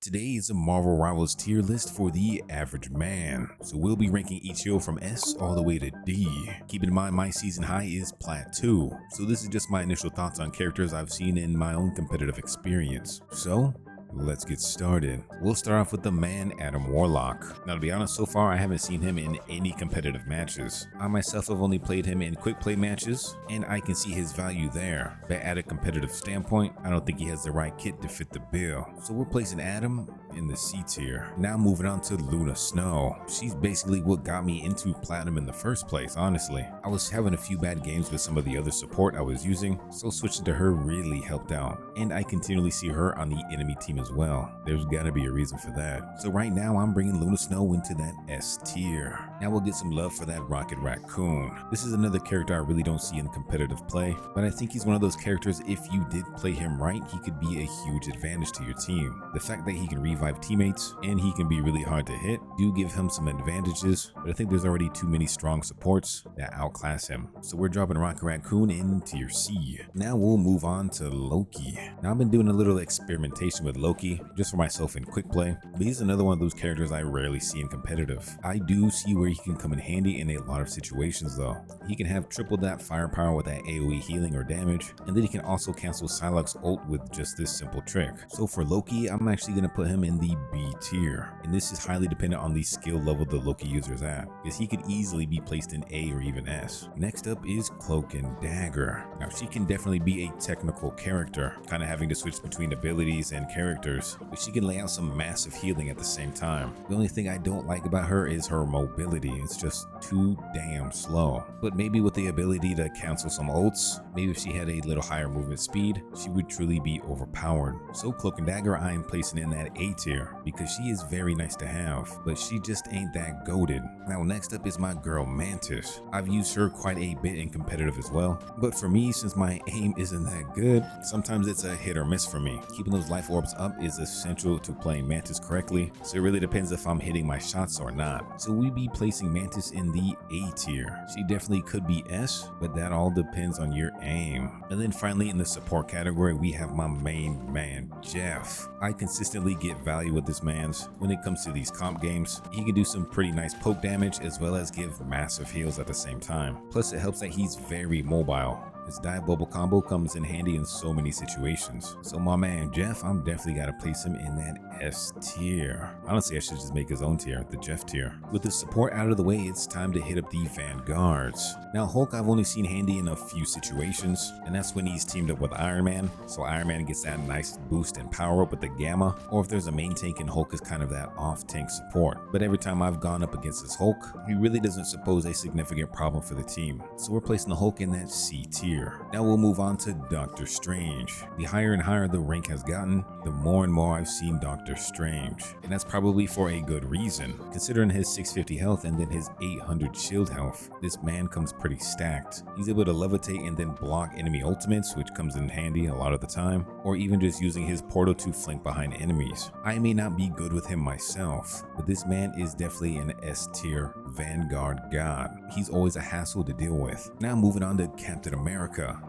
Today is a Marvel Rivals tier list for the average man. So we'll be ranking each hero from S all the way to D. Keep in mind my season high is Plat 2. So this is just my initial thoughts on characters I've seen in my own competitive experience. So let's get started. We'll start off with the man Adam Warlock. Now to be honest, so far I haven't seen him in any competitive matches. I myself have only played him in quick play matches, and I can see his value there. But at a competitive standpoint, I don't think he has the right kit to fit the bill. So we're placing Adam in the C tier. Now moving on to Luna Snow. She's basically what got me into Platinum in the first place, honestly. I was having a few bad games with some of the other support I was using, so switching to her really helped out. And I continually see her on the enemy team as well. There's gotta be a reason for that. So right now I'm bringing Luna Snow into that S tier. Now we'll get some love for that Rocket Raccoon. This is another character I really don't see in competitive play, but I think he's one of those characters if you did play him right, he could be a huge advantage to your team. The fact that he can revive teammates and he can be really hard to hit do give him some advantages, but I think there's already too many strong supports that outclass him. So we're dropping Rocket Raccoon in tier C. Now we'll move on to Loki. Now I've been doing a little experimentation with Loki just for myself in quick play, but he's another one of those characters I rarely see in competitive. I do see where he can come in handy in a lot of situations though. He can have triple that firepower with that AoE healing or damage, and then he can also cancel Psylocke's ult with just this simple trick. So for Loki, I'm actually going to put him in the B tier, and this is highly dependent on the skill level the Loki user is at, because he could easily be placed in A or even S. Next up is Cloak and Dagger. Now she can definitely be a technical character, kind of having to switch between abilities and characters, but she can lay out some massive healing at the same time. The only thing I don't like about her is her mobility. It's just too damn slow. But maybe with the ability to cancel some ults, maybe if she had a little higher movement speed, she would truly be overpowered. So Cloak and Dagger I am placing in that A tier because she is very nice to have, but she just ain't that goated. Now next up is my girl Mantis. I've used her quite a bit in competitive as well, but for me, since my aim isn't that good, sometimes it's a hit or miss for me. Keeping those life orbs up is essential to playing Mantis correctly, so it really depends if I'm hitting my shots or not. So we be placing Mantis in the A tier. She definitely could be S, but that all depends on your aim. And then finally in the support category, we have my main man, Jeff. I consistently get value with this man's when it comes to these comp games. He can do some pretty nice poke damage as well as give massive heals at the same time. Plus it helps that he's very mobile. His dive bubble combo comes in handy in so many situations. So my man Jeff, I'm definitely gotta place him in that S tier. Honestly, I should just make his own tier, the Jeff tier. With his support out of the way, it's time to hit up the Vanguards. Now Hulk I've only seen handy in a few situations, and that's when he's teamed up with Iron Man. So Iron Man gets that nice boost and power up with the Gamma, or if there's a main tank and Hulk is kind of that off tank support. But every time I've gone up against this Hulk, he really doesn't pose a significant problem for the team. So we're placing the Hulk in that C tier. Now we'll move on to Doctor Strange. The higher and higher the rank has gotten, the more and more I've seen Doctor Strange. And that's probably for a good reason. Considering his 650 health and then his 800 shield health, this man comes pretty stacked. He's able to levitate and then block enemy ultimates, which comes in handy a lot of the time, or even just using his portal to flank behind enemies. I may not be good with him myself, but this man is definitely an S tier Vanguard god. He's always a hassle to deal with. Now moving on to Captain America.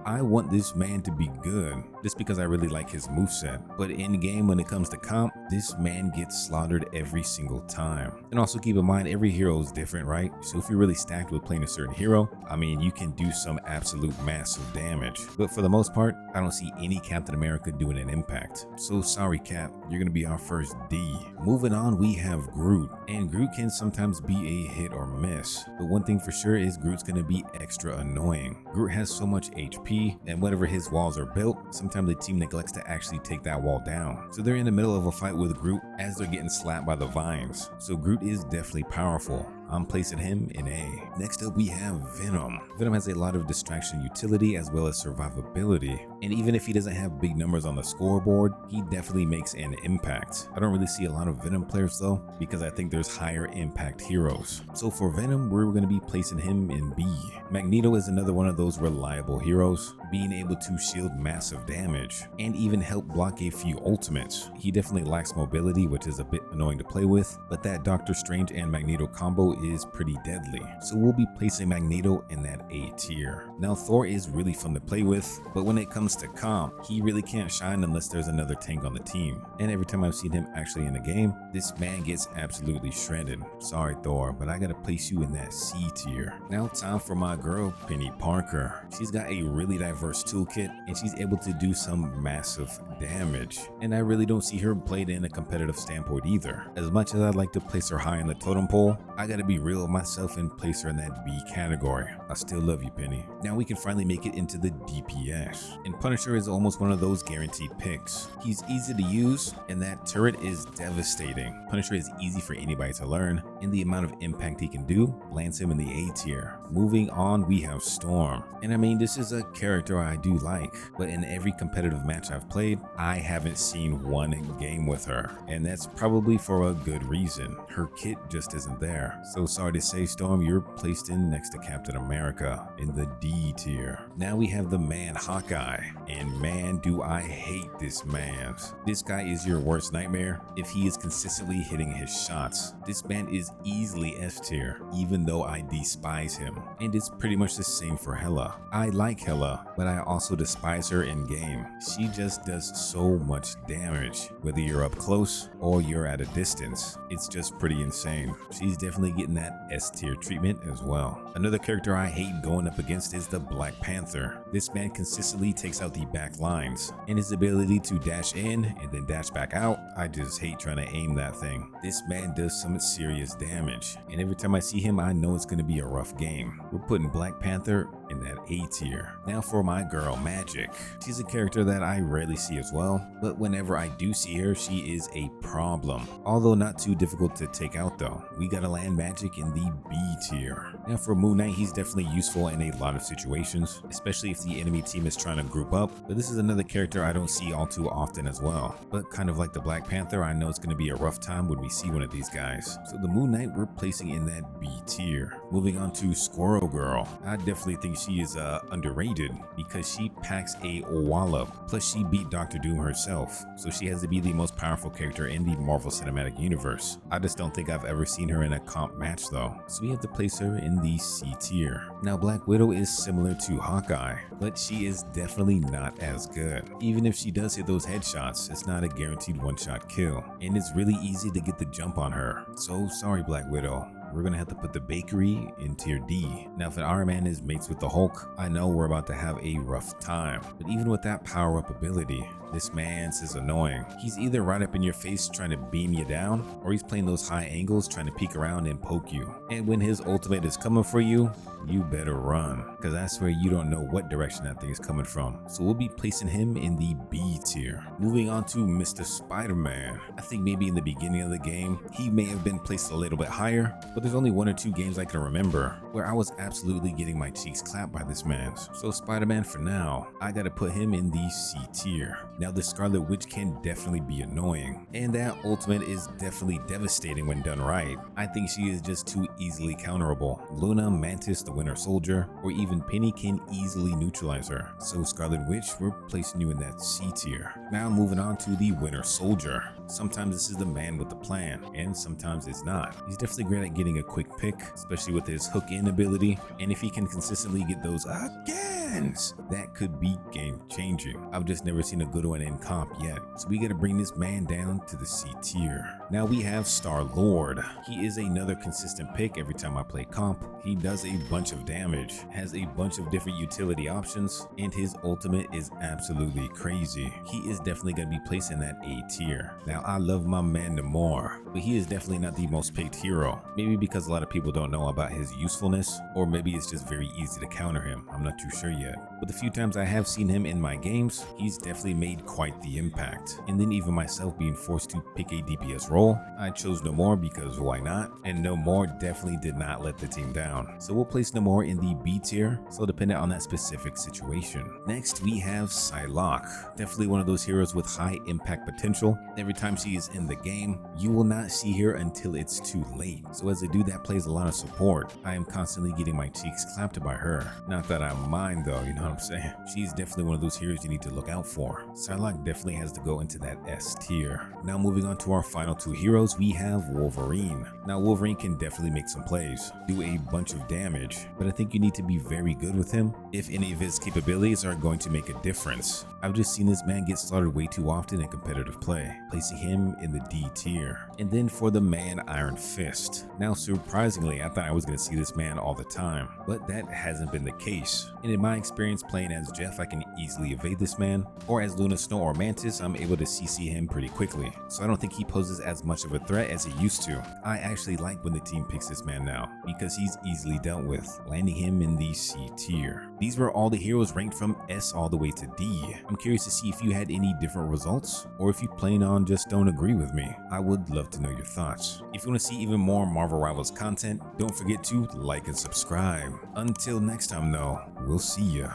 I want this man to be good just because I really like his moveset, but in game when it comes to comp, this man gets slaughtered every single time. And also keep in mind every hero is different, right? So if you're really stacked with playing a certain hero, I mean you can do some absolute massive damage, but for the most part I don't see any Captain America doing an impact. So sorry Cap, you're gonna be our first D. Moving on, we have Groot, and Groot can sometimes be a hit or miss, but one thing for sure is Groot's gonna be extra annoying. Groot has so much HP, and whenever his walls are built, sometimes the team neglects to actually take that wall down. So they're in the middle of a fight with Groot as they're getting slapped by the vines. So Groot is definitely powerful. I'm placing him in A. Next up we have Venom. Venom has a lot of distraction utility as well as survivability, and even if he doesn't have big numbers on the scoreboard, he definitely makes an impact. I don't really see a lot of Venom players though, because I think there's higher impact heroes. So for Venom, we're going to be placing him in B. Magneto is another one of those reliable heroes, being able to shield massive damage, and even help block a few ultimates. He definitely lacks mobility, which is a bit annoying to play with, but that Doctor Strange and Magneto combo is pretty deadly, so we'll be placing Magneto in that A tier. Now Thor is really fun to play with, but when it comes to comp, he really can't shine unless there's another tank on the team, and every time I've seen him actually in a game, this man gets absolutely shredded. Sorry Thor, but I gotta place you in that C tier. Now time for my girl, Penny Parker. She's got a really diverse toolkit, and she's able to do some massive damage, and I really don't see her played in a competitive standpoint either. As much as I'd like to place her high in the totem pole, I gotta be real with myself and place her in that B category. I still love you, Penny. Now we can finally make it into the DPS, and Punisher is almost one of those guaranteed picks. He's easy to use, and that turret is devastating. Punisher is easy for anybody to learn, and the amount of impact he can do lands him in the A tier. Moving on, we have Storm, and I mean, this is a character I do like, but in every competitive match I've played, I haven't seen one game with her, and that's probably for a good reason. Her kit just isn't there. So sorry to say, Storm, you're placed in next to Captain America in the D tier. Now we have the man Hawkeye, and man do I hate this man. This guy is your worst nightmare if he is consistently hitting his shots. This man is easily S tier, even though I despise him, and it's pretty much the same for Hela. I like Hela, but I also despise her in game. She just does so much damage, whether you're up close or you're at a distance. It's just pretty insane. She's definitely getting that S tier treatment as well. Another character I hate going up against is the Black Panther. This man consistently takes out the back lines, and his ability to dash in and then dash back out, I just hate trying to aim that thing. This man does some serious damage, and every time I see him, I know it's going to be a rough game. We're putting Black Panther in that A tier. Now for my girl Magic. She's a character that I rarely see as well, but whenever I do see her, she is a problem. Although not too difficult to take out though. We gotta land Magic in the B tier. Now for Moon Knight, he's definitely useful in a lot of situations, especially if the enemy team is trying to group up, but this is another character I don't see all too often as well. But kind of like the Black Panther, I know it's gonna be a rough time when we see one of these guys. So the Moon Knight we're placing in that B tier. Moving on to Squirrel Girl. I definitely think she is underrated because she packs a wallop. Plus she beat Doctor Doom herself, so she has to be the most powerful character in the Marvel Cinematic Universe. I just don't think I've ever seen her in a comp match though, so we have to place her in the C tier. Now Black Widow is similar to Hawkeye, but she is definitely not as good. Even if she does hit those headshots, it's not a guaranteed one-shot kill, and it's really easy to get the jump on her. So sorry Black Widow, we're gonna have to put the bakery in tier D. Now if an Iron Man is mates with the Hulk, I know we're about to have a rough time, but even with that power up ability, this man's is annoying. He's either right up in your face trying to beam you down, or he's playing those high angles trying to peek around and poke you. And when his ultimate is coming for you, you better run, because I swear you don't know what direction that thing is coming from. So we'll be placing him in the B tier. Moving on to Mr. Spider-Man. I think maybe in the beginning of the game, he may have been placed a little bit higher, but there's only 1 or 2 games I can remember where I was absolutely getting my cheeks clapped by this man. So Spider-Man for now, I gotta put him in the C tier. Now the Scarlet Witch can definitely be annoying, and that ultimate is definitely devastating when done right. I think she is just too easily counterable. Luna, Mantis, the Winter Soldier, or even Penny can easily neutralize her. So Scarlet Witch, we're placing you in that C tier. Now moving on to the Winter Soldier. Sometimes this is the man with the plan, and sometimes it's not. He's definitely great at getting a quick pick, especially with his hook in ability, and if he can consistently get those agains, that could be game changing. I've just never seen a good one in comp yet, so we gotta bring this man down to the C tier. Now we have Star-Lord. He is another consistent pick every time I play comp. He does a bunch of damage, has a bunch of different utility options, and his ultimate is absolutely crazy. He is definitely gonna be placed in that A tier. Now I love my man Namor, but he is definitely not the most picked hero. Maybe because a lot of people don't know about his usefulness, or maybe it's just very easy to counter him. I'm not too sure yet. But the few times I have seen him in my games, he's definitely made quite the impact. And then even myself being forced to pick a DPS role, role. I chose Namor because why not? And Namor definitely did not let the team down. So we'll place Namor in the B tier, so dependent on that specific situation. Next, we have Psylocke. Definitely one of those heroes with high impact potential. Every time she is in the game, you will not see her until it's too late. So as a dude that plays a lot of support, I am constantly getting my cheeks clapped by her. Not that I mind though, you know what I'm saying? She's definitely one of those heroes you need to look out for. Psylocke definitely has to go into that S tier. Now moving on to our final two heroes, we have Wolverine. Now Wolverine can definitely make some plays, do a bunch of damage, but I think you need to be very good with him if any of his capabilities are going to make a difference. I've just seen this man get slaughtered way too often in competitive play, placing him in the D tier. And then for the man Iron Fist. Now surprisingly, I thought I was going to see this man all the time, but that hasn't been the case. And in my experience playing as Jeff, I can easily evade this man, or as Luna Snow or Mantis, I'm able to CC him pretty quickly. So I don't think he poses as much of a threat as he used to. I actually like when the team picks this man now, because he's easily dealt with, landing him in the C tier. These were all the heroes ranked from S all the way to D. I'm curious to see if you had any different results, or if you plain on just don't agree with me. I would love to know your thoughts. If you want to see even more Marvel Rivals content, don't forget to like and subscribe. Until next time though, we'll see ya.